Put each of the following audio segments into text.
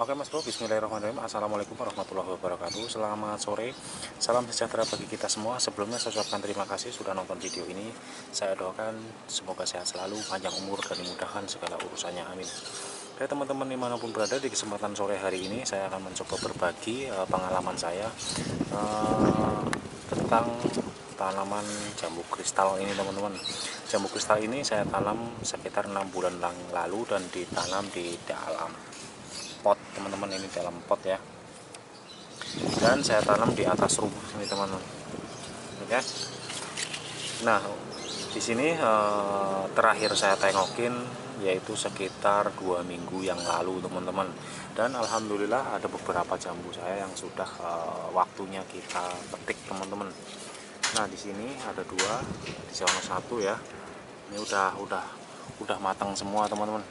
Oke Mas Bro, bismillahirrahmanirrahim. Assalamualaikum warahmatullahi wabarakatuh. Selamat sore, salam sejahtera bagi kita semua. Sebelumnya saya ucapkan terima kasih sudah nonton video ini. Saya doakan semoga sehat selalu, panjang umur, dan dimudahkan segala urusannya, amin. Oke teman-teman dimanapun berada, di kesempatan sore hari ini saya akan mencoba berbagi pengalaman saya tentang tanaman jambu kristal ini teman-teman. Jambu kristal ini saya tanam sekitar 6 bulan lalu dan ditanam di dalam pot teman-teman, ini dalam pot ya, dan saya tanam di atas rumah ini teman-teman. Oke, nah di sini terakhir saya tengokin yaitu sekitar 2 minggu yang lalu teman-teman, dan alhamdulillah ada beberapa jambu saya yang sudah waktunya kita petik teman-teman. Nah di sini ada 2, di sana 1 ya, ini udah matang semua teman-teman,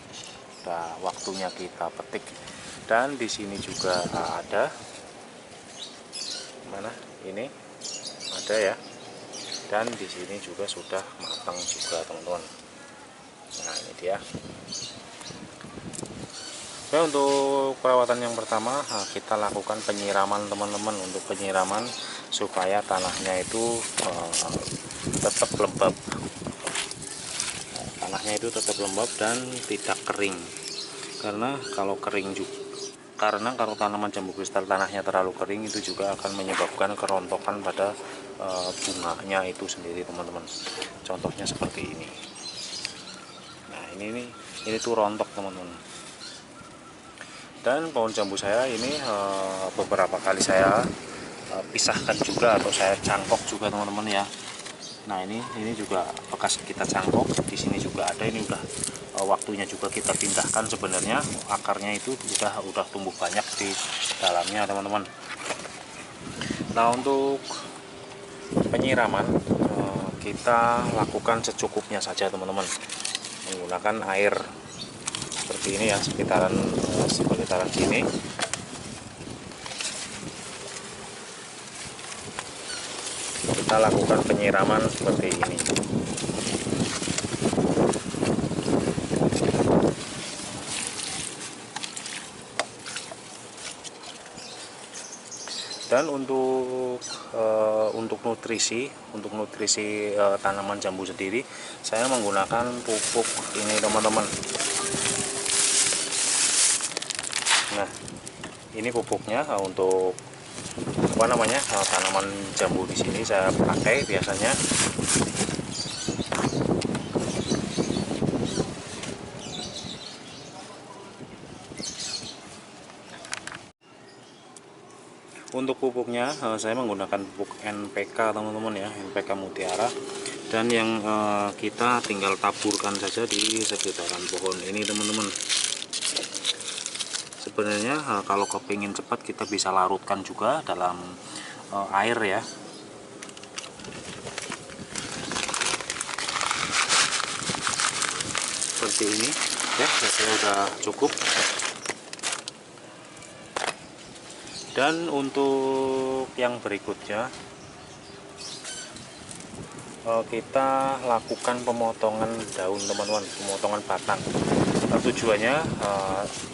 udah waktunya kita petik. Dan di sini juga ada, mana ini ada ya, dan di sini juga sudah matang juga teman-teman. Nah ini dia. Oke, untuk perawatan yang pertama kita lakukan penyiraman teman-teman. Untuk penyiraman supaya tanahnya itu tetap lembab, tanahnya itu tetap lembab dan tidak kering. Karena kalau tanaman jambu kristal tanahnya terlalu kering, itu juga akan menyebabkan kerontokan pada bunganya itu sendiri teman-teman. Contohnya seperti ini. Nah ini tuh rontok teman-teman. Dan pohon jambu saya ini beberapa kali saya pisahkan juga atau saya cangkok juga teman-teman ya. Nah ini juga bekas kita cangkok, di sini juga ada, ini udah waktunya juga kita pindahkan. Sebenarnya akarnya itu udah tumbuh banyak di dalamnya teman-teman. Nah untuk penyiraman kita lakukan secukupnya saja teman-teman, menggunakan air seperti ini ya, sekitaran sini. Kita lakukan penyiraman seperti ini. Dan untuk nutrisi tanaman jambu sendiri, saya menggunakan pupuk ini teman-teman. Nah ini pupuknya untuk tanaman jambu di sini saya pakai biasanya untuk pupuknya. Saya menggunakan pupuk NPK teman-teman ya, NPK Mutiara, dan yang kita tinggal taburkan saja di sekitaran pohon ini teman-teman. Sebenarnya kalau kepingin cepat kita bisa larutkan juga dalam air ya. Seperti ini ya, saya udah cukup. Dan untuk yang berikutnya kita lakukan pemotongan daun teman-teman, pemotongan batang. Tujuannya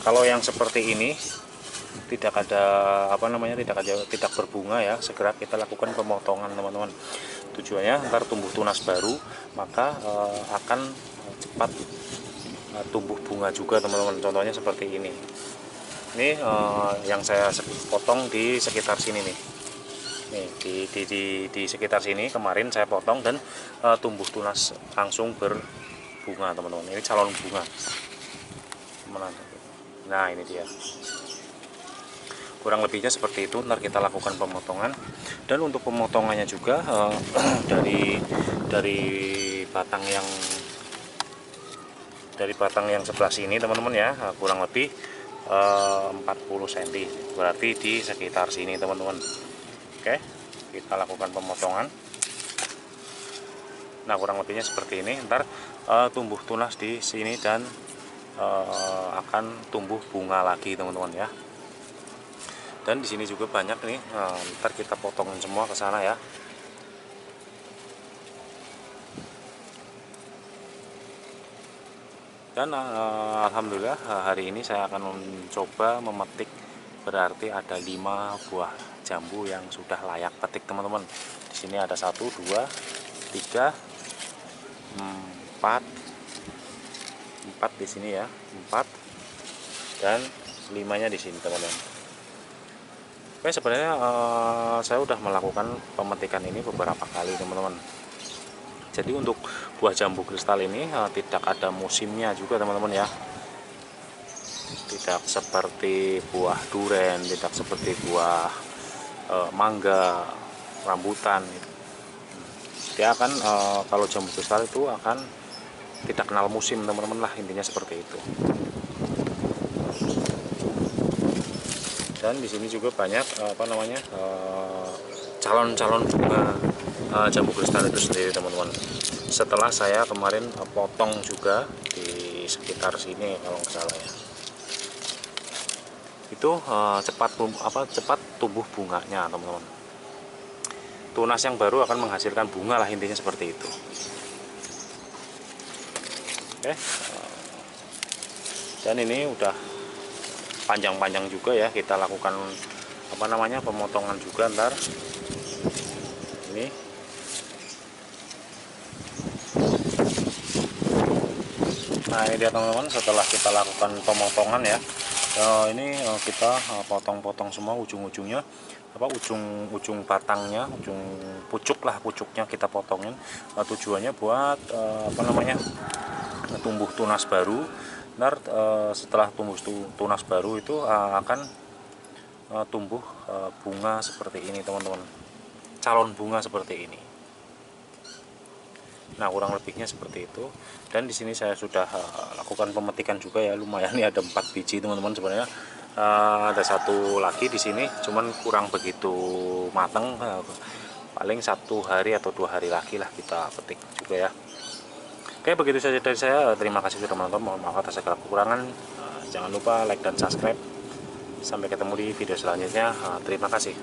kalau yang seperti ini tidak tidak berbunga ya, segera kita lakukan pemotongan teman-teman. Tujuannya ntar tumbuh tunas baru, maka akan cepat tumbuh bunga juga teman-teman. Contohnya seperti ini. Ini yang saya potong di sekitar sini nih. Nih di sekitar sini kemarin saya potong dan tumbuh tunas langsung berbunga teman-teman. Ini calon bunga. Nah ini dia. Kurang lebihnya seperti itu. Ntar kita lakukan pemotongan. Dan untuk pemotongannya juga dari batang yang sebelah sini teman-teman ya, kurang lebih 40 cm, berarti di sekitar sini teman-teman. Oke, kita lakukan pemotongan. Nah kurang lebihnya seperti ini. Ntar tumbuh tunas di sini dan akan tumbuh bunga lagi teman-teman ya. Dan di sini juga banyak nih, ntar kita potongin semua ke sana ya. Dan alhamdulillah hari ini saya akan mencoba memetik, berarti ada 5 buah jambu yang sudah layak petik teman-teman. Di sini ada 1, 2, 3, 4 di sini ya, 4 dan 5-nya di sini teman-teman. Oke, sebenarnya saya sudah melakukan pemetikan ini beberapa kali teman-teman. Jadi untuk buah jambu kristal ini tidak ada musimnya juga teman-teman ya. Tidak seperti buah duren, tidak seperti buah mangga, rambutan. Dia akan kalau jambu kristal itu akan tidak kenal musim teman-teman lah, intinya seperti itu. Dan di sini juga banyak calon-calon bunga jambu kristal itu sendiri teman-teman. Setelah saya kemarin potong juga di sekitar sini kalau nggak salah ya, itu cepat tumbuh bunganya teman-teman. Tunas yang baru akan menghasilkan bunga lah, intinya seperti itu. Oke, dan ini udah panjang-panjang juga ya, kita lakukan pemotongan juga ntar ini. Nah ini dia teman-teman, setelah kita lakukan pemotongan ya, ini kita potong-potong semua ujung-ujungnya, ujung batangnya, ujung pucuknya kita potongin. Tujuannya buat tumbuh tunas baru. Ntar setelah tumbuh tunas baru itu akan tumbuh bunga seperti ini teman-teman, calon bunga seperti ini. Nah kurang lebihnya seperti itu. Dan di sini saya sudah lakukan pemetikan juga ya, lumayan nih, ada 4 biji teman-teman. Sebenarnya ada 1 lagi di sini, cuman kurang begitu matang, paling 1 hari atau 2 hari lagi lah kita petik juga ya. Oke, begitu saja dari saya. Terima kasih sudah menonton. Mohon maaf atas segala kekurangan. Jangan lupa like dan subscribe. Sampai ketemu di video selanjutnya. Terima kasih.